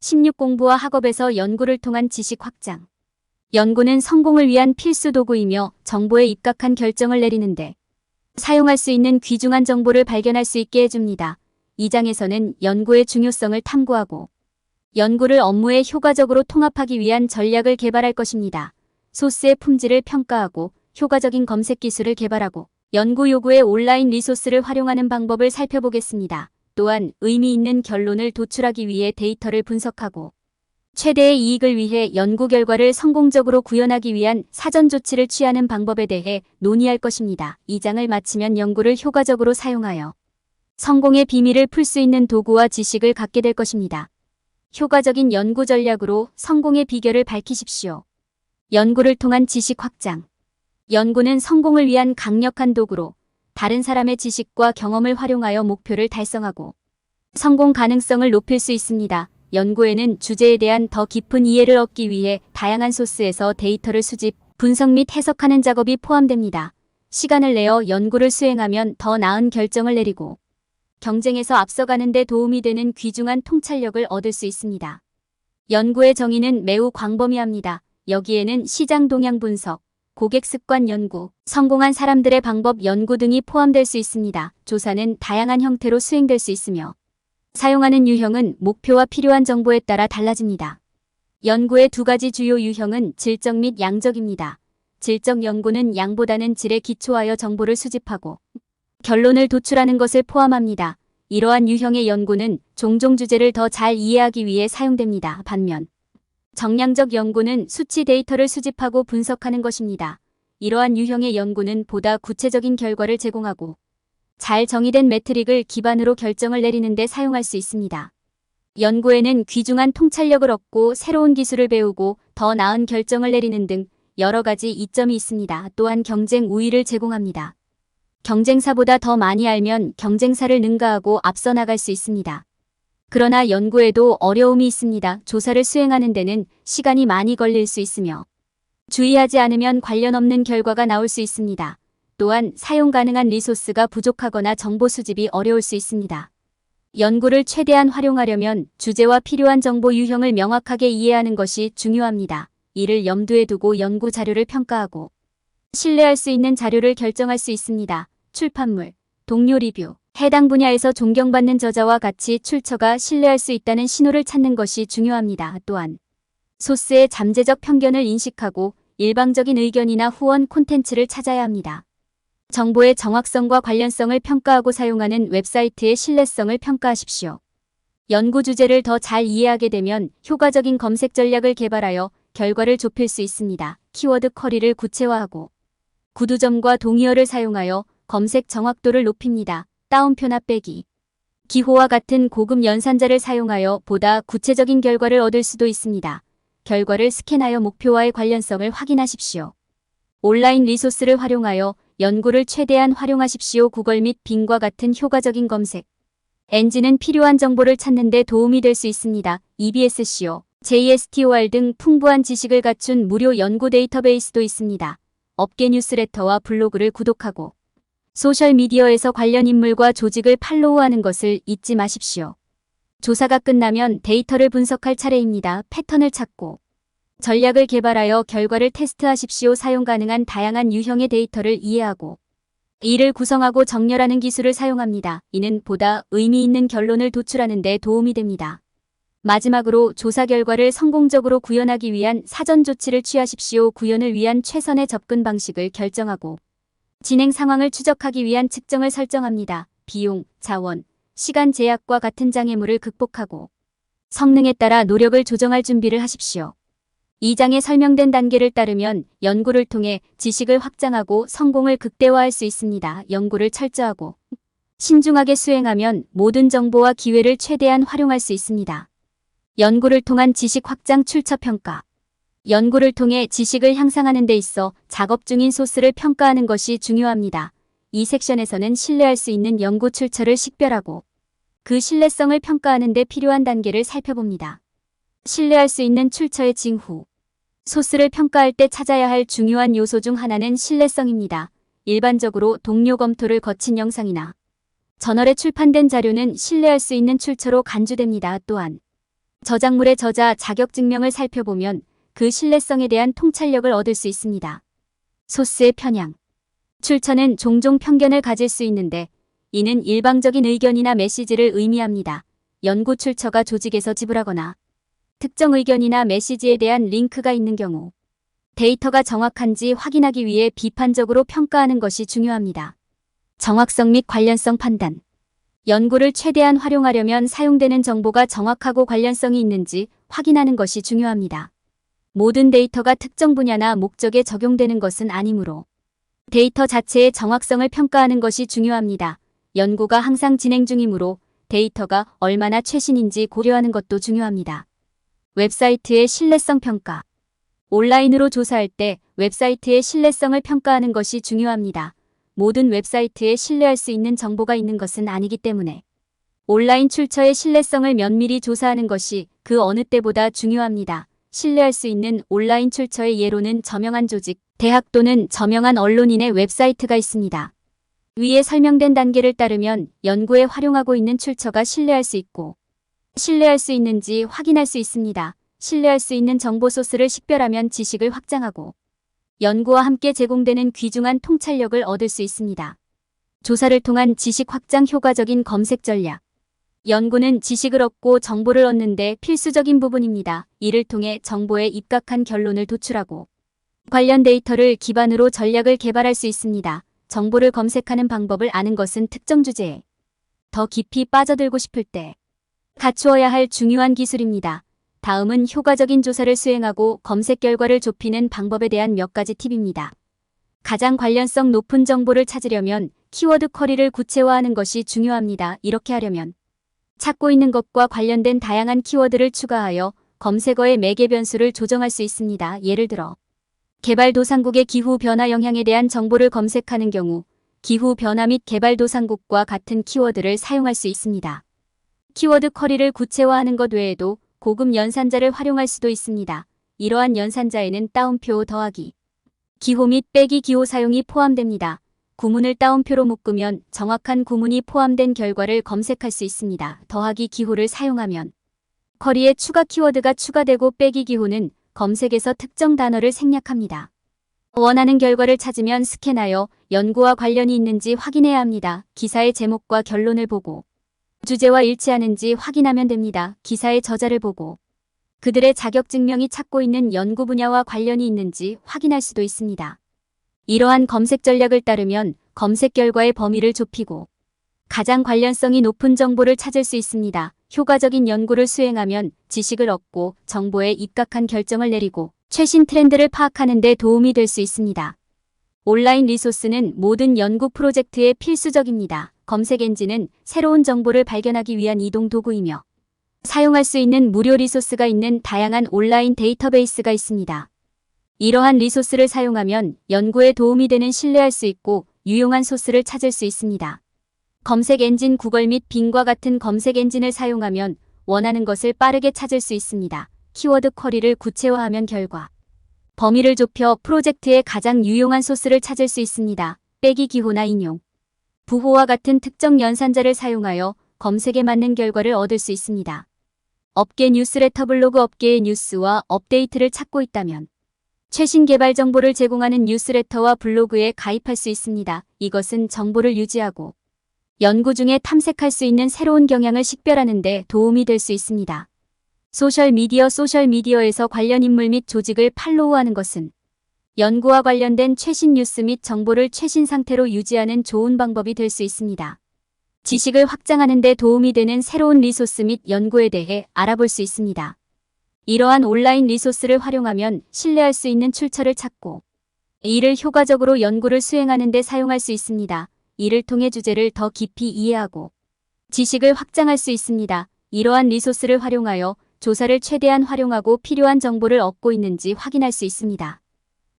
16 공부와 학업에서 연구를 통한 지식 확장. 연구는 성공을 위한 필수 도구이며 정보에 입각한 결정을 내리는데 사용할 수 있는 귀중한 정보를 발견할 수 있게 해줍니다. 이 장에서는 연구의 중요성을 탐구하고 연구를 업무에 효과적으로 통합하기 위한 전략을 개발할 것입니다. 소스의 품질을 평가하고 효과적인 검색 기술을 개발하고 연구 요구의 온라인 리소스를 활용하는 방법을 살펴보겠습니다. 또한 의미 있는 결론을 도출하기 위해 데이터를 분석하고 최대의 이익을 위해 연구 결과를 성공적으로 구현하기 위한 사전 조치를 취하는 방법에 대해 논의할 것입니다. 이 장을 마치면 연구를 효과적으로 사용하여 성공의 비밀을 풀 수 있는 도구와 지식을 갖게 될 것입니다. 효과적인 연구 전략으로 성공의 비결을 밝히십시오. 연구를 통한 지식 확장. 연구는 성공을 위한 강력한 도구로 다른 사람의 지식과 경험을 활용하여 목표를 달성하고 성공 가능성을 높일 수 있습니다. 연구에는 주제에 대한 더 깊은 이해를 얻기 위해 다양한 소스에서 데이터를 수집, 분석 및 해석하는 작업이 포함됩니다. 시간을 내어 연구를 수행하면 더 나은 결정을 내리고 경쟁에서 앞서가는 데 도움이 되는 귀중한 통찰력을 얻을 수 있습니다. 연구의 정의는 매우 광범위합니다. 여기에는 시장 동향 분석, 고객 습관 연구, 성공한 사람들의 방법 연구 등이 포함될 수 있습니다. 조사는 다양한 형태로 수행될 수 있으며 사용하는 유형은 목표와 필요한 정보에 따라 달라집니다. 연구의 두 가지 주요 유형은 질적 및 양적입니다. 질적 연구는 양보다는 질에 기초하여 정보를 수집하고 결론을 도출하는 것을 포함합니다. 이러한 유형의 연구는 종종 주제를 더 잘 이해하기 위해 사용됩니다. 반면 정량적 연구는 수치 데이터를 수집하고 분석하는 것입니다. 이러한 유형의 연구는 보다 구체적인 결과를 제공하고 잘 정의된 매트릭을 기반으로 결정을 내리는 데 사용할 수 있습니다. 연구에는 귀중한 통찰력을 얻고 새로운 기술을 배우고 더 나은 결정을 내리는 등 여러 가지 이점이 있습니다. 또한 경쟁 우위를 제공합니다. 경쟁사보다 더 많이 알면 경쟁사를 능가하고 앞서 나갈 수 있습니다. 그러나 연구에도 어려움이 있습니다. 조사를 수행하는 데는 시간이 많이 걸릴 수 있으며 주의하지 않으면 관련 없는 결과가 나올 수 있습니다. 또한 사용 가능한 리소스가 부족하거나 정보 수집이 어려울 수 있습니다. 연구를 최대한 활용하려면 주제와 필요한 정보 유형을 명확하게 이해하는 것이 중요합니다. 이를 염두에 두고 연구 자료를 평가하고 신뢰할 수 있는 자료를 결정할 수 있습니다. 출판물, 동료 리뷰, 해당 분야에서 존경받는 저자와 같이 출처가 신뢰할 수 있다는 신호를 찾는 것이 중요합니다. 또한 소스의 잠재적 편견을 인식하고 일방적인 의견이나 후원 콘텐츠를 찾아야 합니다. 정보의 정확성과 관련성을 평가하고 사용하는 웹사이트의 신뢰성을 평가하십시오. 연구 주제를 더 잘 이해하게 되면 효과적인 검색 전략을 개발하여 결과를 좁힐 수 있습니다. 키워드 쿼리를 구체화하고 구두점과 동의어를 사용하여 검색 정확도를 높입니다. 따옴표나 빼기, 기호와 같은 고급 연산자를 사용하여 보다 구체적인 결과를 얻을 수도 있습니다. 결과를 스캔하여 목표와의 관련성을 확인하십시오. 온라인 리소스를 활용하여 연구를 최대한 활용하십시오. 구글 및 빙과 같은 효과적인 검색 엔진은 필요한 정보를 찾는 데 도움이 될 수 있습니다. EBSCO, JSTOR 등 풍부한 지식을 갖춘 무료 연구 데이터베이스도 있습니다. 업계 뉴스레터와 블로그를 구독하고 소셜미디어에서 관련 인물과 조직을 팔로우하는 것을 잊지 마십시오. 조사가 끝나면 데이터를 분석할 차례입니다. 패턴을 찾고 전략을 개발하여 결과를 테스트하십시오. 사용 가능한 다양한 유형의 데이터를 이해하고 이를 구성하고 정렬하는 기술을 사용합니다. 이는 보다 의미 있는 결론을 도출하는 데 도움이 됩니다. 마지막으로 조사 결과를 성공적으로 구현하기 위한 사전 조치를 취하십시오. 구현을 위한 최선의 접근 방식을 결정하고 진행 상황을 추적하기 위한 측정을 설정합니다. 비용, 자원, 시간 제약과 같은 장애물을 극복하고 성능에 따라 노력을 조정할 준비를 하십시오. 이 장에 설명된 단계를 따르면 연구를 통해 지식을 확장하고 성공을 극대화할 수 있습니다. 연구를 철저하고 신중하게 수행하면 모든 정보와 기회를 최대한 활용할 수 있습니다. 연구를 통한 지식 확장 출처 평가. 연구를 통해 지식을 향상하는 데 있어 작업 중인 소스를 평가하는 것이 중요합니다. 이 섹션에서는 신뢰할 수 있는 연구 출처를 식별하고 그 신뢰성을 평가하는 데 필요한 단계를 살펴봅니다. 신뢰할 수 있는 출처의 징후. 소스를 평가할 때 찾아야 할 중요한 요소 중 하나는 신뢰성입니다. 일반적으로 동료 검토를 거친 영상이나 저널에 출판된 자료는 신뢰할 수 있는 출처로 간주됩니다. 또한 저작물의 저자 자격증명을 살펴보면 그 신뢰성에 대한 통찰력을 얻을 수 있습니다. 소스의 편향. 출처는 종종 편견을 가질 수 있는데 이는 일방적인 의견이나 메시지를 의미합니다. 연구 출처가 조직에서 지불하거나 특정 의견이나 메시지에 대한 링크가 있는 경우 데이터가 정확한지 확인하기 위해 비판적으로 평가하는 것이 중요합니다. 정확성 및 관련성 판단. 연구를 최대한 활용하려면 사용되는 정보가 정확하고 관련성이 있는지 확인하는 것이 중요합니다. 모든 데이터가 특정 분야나 목적에 적용되는 것은 아니므로 데이터 자체의 정확성을 평가하는 것이 중요합니다. 연구가 항상 진행 중이므로 데이터가 얼마나 최신인지 고려하는 것도 중요합니다. 웹사이트의 신뢰성 평가. 온라인으로 조사할 때 웹사이트의 신뢰성을 평가하는 것이 중요합니다. 모든 웹사이트에 신뢰할 수 있는 정보가 있는 것은 아니기 때문에 온라인 출처의 신뢰성을 면밀히 조사하는 것이 그 어느 때보다 중요합니다. 신뢰할 수 있는 온라인 출처의 예로는 저명한 조직, 대학 또는 저명한 언론인의 웹사이트가 있습니다. 위에 설명된 단계를 따르면 연구에 활용하고 있는 출처가 신뢰할 수 있고 신뢰할 수 있는지 확인할 수 있습니다. 신뢰할 수 있는 정보 소스를 식별하면 지식을 확장하고 연구와 함께 제공되는 귀중한 통찰력을 얻을 수 있습니다. 조사를 통한 지식 확장 효과적인 검색 전략. 연구는 지식을 얻고 정보를 얻는 데 필수적인 부분입니다. 이를 통해 정보에 입각한 결론을 도출하고 관련 데이터를 기반으로 전략을 개발할 수 있습니다. 정보를 검색하는 방법을 아는 것은 특정 주제에 더 깊이 빠져들고 싶을 때 갖추어야 할 중요한 기술입니다. 다음은 효과적인 조사를 수행하고 검색 결과를 좁히는 방법에 대한 몇 가지 팁입니다. 가장 관련성 높은 정보를 찾으려면 키워드 쿼리를 구체화하는 것이 중요합니다. 이렇게 하려면 찾고 있는 것과 관련된 다양한 키워드를 추가하여 검색어의 매개 변수를 조정할 수 있습니다. 예를 들어 개발도상국의 기후 변화 영향에 대한 정보를 검색하는 경우 기후 변화 및 개발도상국과 같은 키워드를 사용할 수 있습니다. 키워드 쿼리를 구체화하는 것 외에도 고급 연산자를 활용할 수도 있습니다. 이러한 연산자에는 따옴표 더하기 기호 및 빼기 기호 사용이 포함됩니다. 구문을 따옴표로 묶으면 정확한 구문이 포함된 결과를 검색할 수 있습니다. 더하기 기호를 사용하면 쿼리에 추가 키워드가 추가되고 빼기 기호는 검색에서 특정 단어를 생략합니다. 원하는 결과를 찾으면 스캔하여 연구와 관련이 있는지 확인해야 합니다. 기사의 제목과 결론을 보고 주제와 일치하는지 확인하면 됩니다. 기사의 저자를 보고 그들의 자격증명이 찾고 있는 연구 분야와 관련이 있는지 확인할 수도 있습니다. 이러한 검색 전략을 따르면 검색 결과의 범위를 좁히고 가장 관련성이 높은 정보를 찾을 수 있습니다. 효과적인 연구를 수행하면 지식을 얻고 정보에 입각한 결정을 내리고 최신 트렌드를 파악하는 데 도움이 될 수 있습니다. 온라인 리소스는 모든 연구 프로젝트에 필수적입니다. 검색 엔진은 새로운 정보를 발견하기 위한 이동 도구이며 사용할 수 있는 무료 리소스가 있는 다양한 온라인 데이터베이스가 있습니다. 이러한 리소스를 사용하면 연구에 도움이 되는 신뢰할 수 있고 유용한 소스를 찾을 수 있습니다. 검색 엔진 구글 및 빙과 같은 검색 엔진을 사용하면 원하는 것을 빠르게 찾을 수 있습니다. 키워드 쿼리를 구체화하면 결과 범위를 좁혀 프로젝트의 가장 유용한 소스를 찾을 수 있습니다. 빼기 기호나 인용, 부호와 같은 특정 연산자를 사용하여 검색에 맞는 결과를 얻을 수 있습니다. 업계 뉴스레터 블로그 업계의 뉴스와 업데이트를 찾고 있다면 최신 개발 정보를 제공하는 뉴스레터와 블로그에 가입할 수 있습니다. 이것은 정보를 유지하고 연구 중에 탐색할 수 있는 새로운 경향을 식별하는 데 도움이 될 수 있습니다. 소셜미디어에서 관련 인물 및 조직을 팔로우하는 것은 연구와 관련된 최신 뉴스 및 정보를 최신 상태로 유지하는 좋은 방법이 될 수 있습니다. 지식을 확장하는 데 도움이 되는 새로운 리소스 및 연구에 대해 알아볼 수 있습니다. 이러한 온라인 리소스를 활용하면 신뢰할 수 있는 출처를 찾고 이를 효과적으로 연구를 수행하는 데 사용할 수 있습니다. 이를 통해 주제를 더 깊이 이해하고 지식을 확장할 수 있습니다. 이러한 리소스를 활용하여 조사를 최대한 활용하고 필요한 정보를 얻고 있는지 확인할 수 있습니다.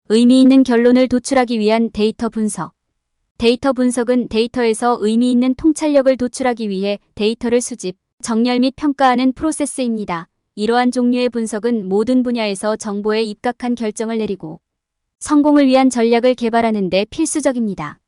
의미 있는 결론을 도출하기 위한 데이터 분석. 데이터 분석은 데이터에서 의미 있는 통찰력을 도출하기 위해 데이터를 수집, 정렬 및 평가하는 프로세스입니다. 이러한 종류의 분석은 모든 분야에서 정보에 입각한 결정을 내리고 성공을 위한 전략을 개발하는 데 필수적입니다.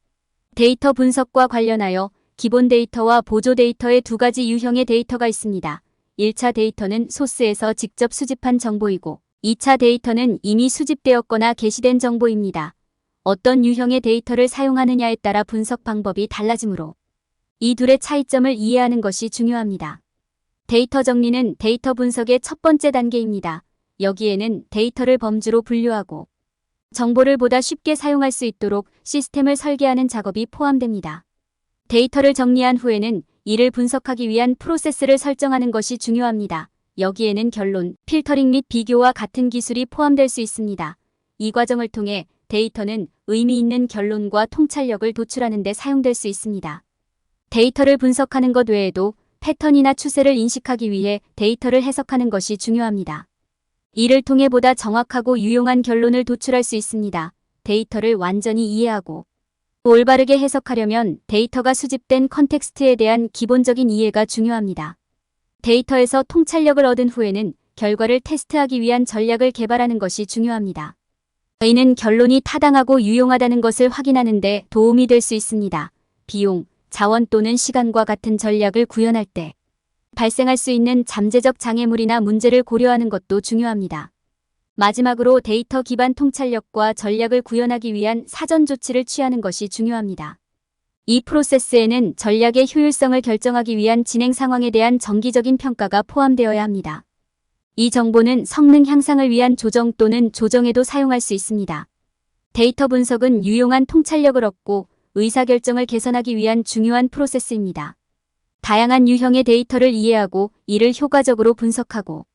데이터 분석과 관련하여 기본 데이터와 보조 데이터의 두 가지 유형의 데이터가 있습니다. 1차 데이터는 소스에서 직접 수집한 정보이고 2차 데이터는 이미 수집되었거나 게시된 정보입니다. 어떤 유형의 데이터를 사용하느냐에 따라 분석 방법이 달라지므로 이 둘의 차이점을 이해하는 것이 중요합니다. 데이터 정리는 데이터 분석의 첫 번째 단계입니다. 여기에는 데이터를 범주로 분류하고 정보를 보다 쉽게 사용할 수 있도록 시스템을 설계하는 작업이 포함됩니다. 데이터를 정리한 후에는 이를 분석하기 위한 프로세스를 설정하는 것이 중요합니다. 여기에는 결론, 필터링 및 비교와 같은 기술이 포함될 수 있습니다. 이 과정을 통해 데이터는 의미 있는 결론과 통찰력을 도출하는 데 사용될 수 있습니다. 데이터를 분석하는 것 외에도 패턴이나 추세를 인식하기 위해 데이터를 해석하는 것이 중요합니다. 이를 통해 보다 정확하고 유용한 결론을 도출할 수 있습니다. 데이터를 완전히 이해하고 올바르게 해석하려면 데이터가 수집된 컨텍스트에 대한 기본적인 이해가 중요합니다. 데이터에서 통찰력을 얻은 후에는 결과를 테스트하기 위한 전략을 개발하는 것이 중요합니다. 이는 결론이 타당하고 유용하다는 것을 확인하는 데 도움이 될 수 있습니다. 비용, 자원 또는 시간과 같은 전략을 구현할 때 발생할 수 있는 잠재적 장애물이나 문제를 고려하는 것도 중요합니다. 마지막으로 데이터 기반 통찰력과 전략을 구현하기 위한 사전 조치를 취하는 것이 중요합니다. 이 프로세스에는 전략의 효율성을 결정하기 위한 진행 상황에 대한 정기적인 평가가 포함되어야 합니다. 이 정보는 성능 향상을 위한 조정 또는 조정에도 사용할 수 있습니다. 데이터 분석은 유용한 통찰력을 얻고 의사결정을 개선하기 위한 중요한 프로세스입니다. 다양한 유형의 데이터를 이해하고 이를 효과적으로 분석하고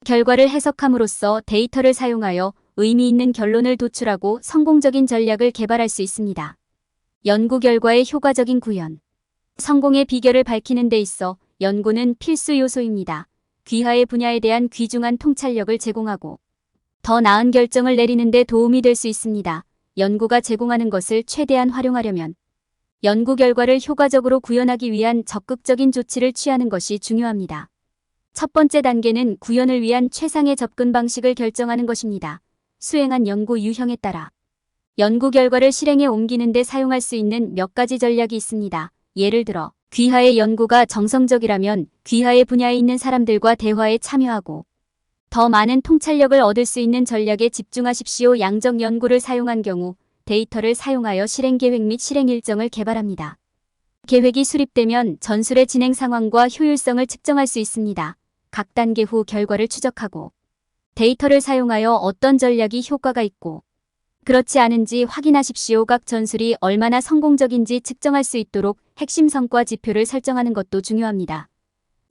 결과를 해석함으로써 데이터를 사용하여 의미 있는 결론을 도출하고 성공적인 전략을 개발할 수 있습니다. 연구 결과의 효과적인 구현. 성공의 비결을 밝히는 데 있어 연구는 필수 요소입니다. 귀하의 분야에 대한 귀중한 통찰력을 제공하고 더 나은 결정을 내리는 데 도움이 될 수 있습니다. 연구가 제공하는 것을 최대한 활용하려면 연구 결과를 효과적으로 구현하기 위한 적극적인 조치를 취하는 것이 중요합니다. 첫 번째 단계는 구현을 위한 최상의 접근 방식을 결정하는 것입니다. 수행한 연구 유형에 따라 연구 결과를 실행에 옮기는 데 사용할 수 있는 몇 가지 전략이 있습니다. 예를 들어 귀하의 연구가 정성적이라면 귀하의 분야에 있는 사람들과 대화에 참여하고 더 많은 통찰력을 얻을 수 있는 전략에 집중하십시오. 양적 연구를 사용한 경우 데이터를 사용하여 실행 계획 및 실행 일정을 개발합니다. 계획이 수립되면 전술의 진행 상황과 효율성을 측정할 수 있습니다. 각 단계 후 결과를 추적하고 데이터를 사용하여 어떤 전략이 효과가 있고 그렇지 않은지 확인하십시오. 각 전술이 얼마나 성공적인지 측정할 수 있도록 핵심 성과 지표를 설정하는 것도 중요합니다.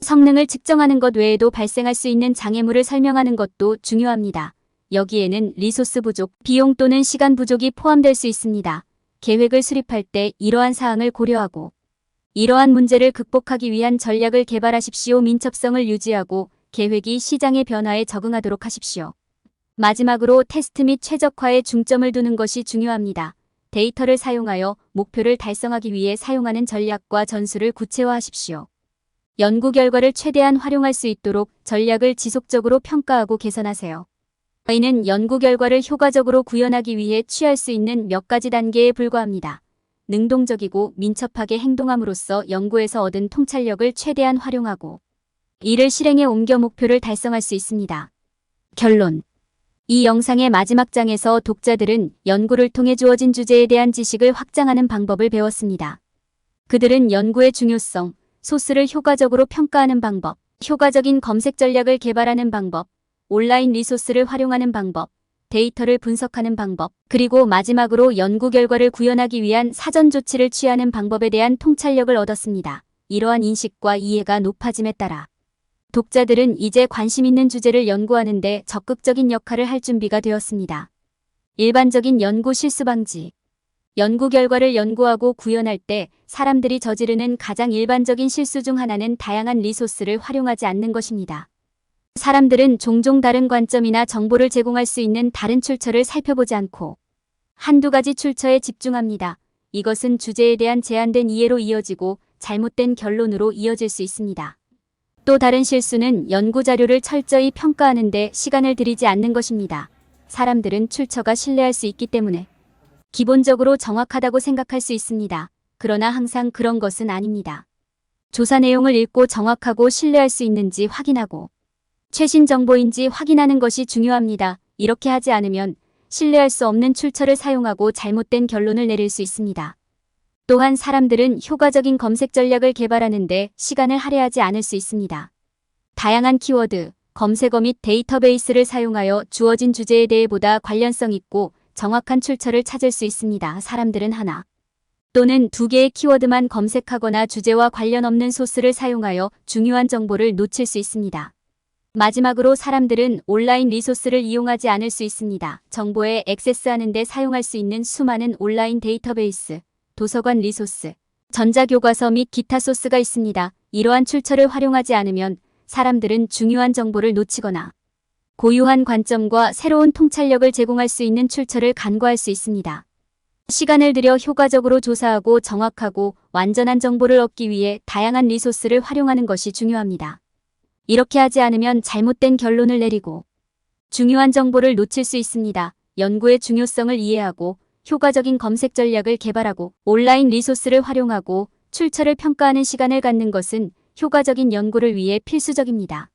성능을 측정하는 것 외에도 발생할 수 있는 장애물을 설명하는 것도 중요합니다. 여기에는 리소스 부족, 비용 또는 시간 부족이 포함될 수 있습니다. 계획을 수립할 때 이러한 사항을 고려하고 이러한 문제를 극복하기 위한 전략을 개발하십시오. 민첩성을 유지하고 계획이 시장의 변화에 적응하도록 하십시오. 마지막으로 테스트 및 최적화에 중점을 두는 것이 중요합니다. 데이터를 사용하여 목표를 달성하기 위해 사용하는 전략과 전술을 구체화하십시오. 연구 결과를 최대한 활용할 수 있도록 전략을 지속적으로 평가하고 개선하세요. 이는 연구 결과를 효과적으로 구현하기 위해 취할 수 있는 몇 가지 단계에 불과합니다. 능동적이고 민첩하게 행동함으로써 연구에서 얻은 통찰력을 최대한 활용하고 이를 실행에 옮겨 목표를 달성할 수 있습니다. 결론. 이 영상의 마지막 장에서 독자들은 연구를 통해 주어진 주제에 대한 지식을 확장하는 방법을 배웠습니다. 그들은 연구의 중요성, 소스를 효과적으로 평가하는 방법, 효과적인 검색 전략을 개발하는 방법, 온라인 리소스를 활용하는 방법, 데이터를 분석하는 방법, 그리고 마지막으로 연구 결과를 구현하기 위한 사전 조치를 취하는 방법에 대한 통찰력을 얻었습니다. 이러한 인식과 이해가 높아짐에 따라 독자들은 이제 관심 있는 주제를 연구하는 데 적극적인 역할을 할 준비가 되었습니다. 일반적인 연구 실수 방지. 연구 결과를 연구하고 구현할 때 사람들이 저지르는 가장 일반적인 실수 중 하나는 다양한 리소스를 활용하지 않는 것입니다. 사람들은 종종 다른 관점이나 정보를 제공할 수 있는 다른 출처를 살펴보지 않고 한두 가지 출처에 집중합니다. 이것은 주제에 대한 제한된 이해로 이어지고 잘못된 결론으로 이어질 수 있습니다. 또 다른 실수는 연구 자료를 철저히 평가하는 데 시간을 들이지 않는 것입니다. 사람들은 출처가 신뢰할 수 있기 때문에 기본적으로 정확하다고 생각할 수 있습니다. 그러나 항상 그런 것은 아닙니다. 조사 내용을 읽고 정확하고 신뢰할 수 있는지 확인하고 최신 정보인지 확인하는 것이 중요합니다. 이렇게 하지 않으면 신뢰할 수 없는 출처를 사용하고 잘못된 결론을 내릴 수 있습니다. 또한 사람들은 효과적인 검색 전략을 개발하는데 시간을 할애하지 않을 수 있습니다. 다양한 키워드, 검색어 및 데이터베이스를 사용하여 주어진 주제에 대해 보다 관련성 있고 정확한 출처를 찾을 수 있습니다. 사람들은 하나 또는 두 개의 키워드만 검색하거나 주제와 관련 없는 소스를 사용하여 중요한 정보를 놓칠 수 있습니다. 마지막으로 사람들은 온라인 리소스를 이용하지 않을 수 있습니다. 정보에 액세스하는 데 사용할 수 있는 수많은 온라인 데이터베이스, 도서관 리소스, 전자교과서 및 기타 소스가 있습니다. 이러한 출처를 활용하지 않으면 사람들은 중요한 정보를 놓치거나 고유한 관점과 새로운 통찰력을 제공할 수 있는 출처를 간과할 수 있습니다. 시간을 들여 효과적으로 조사하고 정확하고 완전한 정보를 얻기 위해 다양한 리소스를 활용하는 것이 중요합니다. 이렇게 하지 않으면 잘못된 결론을 내리고 중요한 정보를 놓칠 수 있습니다. 연구의 중요성을 이해하고 효과적인 검색 전략을 개발하고 온라인 리소스를 활용하고 출처를 평가하는 시간을 갖는 것은 효과적인 연구를 위해 필수적입니다.